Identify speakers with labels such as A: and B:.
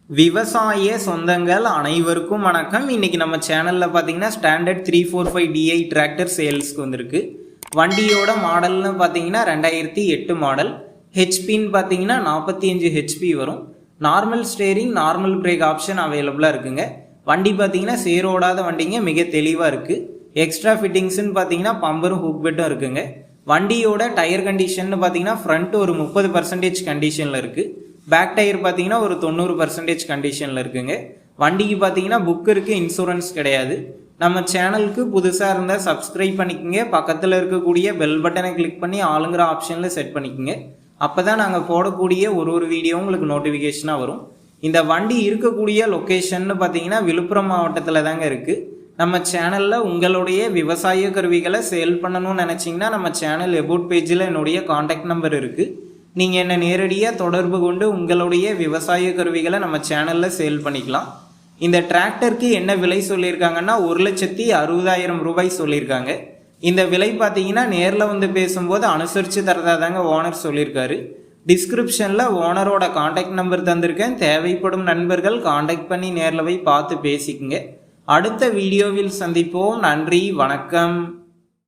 A: விவசாய சொந்தங்கள் அனைவருக்கும் வணக்கம். இன்னைக்கு நம்ம சேனல்ல பாத்தீங்கன்னா ஸ்டாண்டர்ட் 345DI டிராக்டர் சேல்ஸ்க்கு வந்திருக்கு. வண்டியோட மாடல்னு பாத்தீங்கன்னா 2008 மாடல். ஹெச்பின்னு பாத்தீங்கன்னா 45 ஹெச்பி வரும். Normal steering, normal break option அவைலபிளா இருக்குங்க. வண்டி பாத்தீங்கன்னா சேரோடாத வண்டிங்க, மிக தெளிவா இருக்கு. எக்ஸ்ட்ரா ஃபிட்டிங்ஸ்ன்னு பாத்தீங்கன்னா பம்பரும் ஹூக் பெட்டும் இருக்குங்க. வண்டியோட டயர் கண்டிஷன் பாத்தீங்கன்னா ஃப்ரண்ட் ஒரு 30% கண்டிஷன்ல இருக்கு. பேக் டயர் பார்த்தீங்கன்னா ஒரு 90% கண்டிஷனில் இருக்குங்க. வண்டிக்கு பார்த்தீங்கன்னா புக் இருக்குது, இன்சூரன்ஸ் கிடையாது. நம்ம சேனலுக்கு புதுசாக இருந்தால் சப்ஸ்கிரைப் பண்ணிக்கோங்க. பக்கத்தில் இருக்கக்கூடிய பெல் பட்டனை கிளிக் பண்ணி ஆளுங்கிற ஆப்ஷனில் செட் பண்ணிக்கோங்க. அப்போ தான் நாங்கள் போடக்கூடிய ஒரு வீடியோ உங்களுக்கு நோட்டிஃபிகேஷனாக வரும். இந்த வண்டி இருக்கக்கூடிய லொக்கேஷன்னு பார்த்தீங்கன்னா விழுப்புரம் மாவட்டத்தில் தாங்க இருக்குது. நம்ம சேனலில் உங்களுடைய விவசாய கருவிகளை சேல் பண்ணணும்னு நினச்சிங்கன்னா நம்ம சேனல் எபோட் பேஜில் என்னுடைய காண்டாக்ட் நம்பர் இருக்குது. நீங்கள் என்ன நேரடியாக தொடர்பு கொண்டு உங்களுடைய விவசாய கருவிகளை நம்ம சேனலில் சேல் பண்ணிக்கலாம். இந்த டிராக்டருக்கு என்ன விலை சொல்லியிருக்காங்கன்னா 1,60,000 ரூபாய் சொல்லியிருக்காங்க. இந்த விலை பார்த்தீங்கன்னா நேரில் வந்து பேசும்போது அனுசரித்து தரதா தாங்க ஓனர் சொல்லியிருக்காரு. டிஸ்கிரிப்ஷனில் ஓனரோட காண்டாக்ட் நம்பர் தந்திருக்கேன். தேவைப்படும் நண்பர்கள் காண்டாக்ட் பண்ணி நேரில் போய் பார்த்து பேசிக்குங்க. அடுத்த வீடியோவில் சந்திப்போம். நன்றி, வணக்கம்.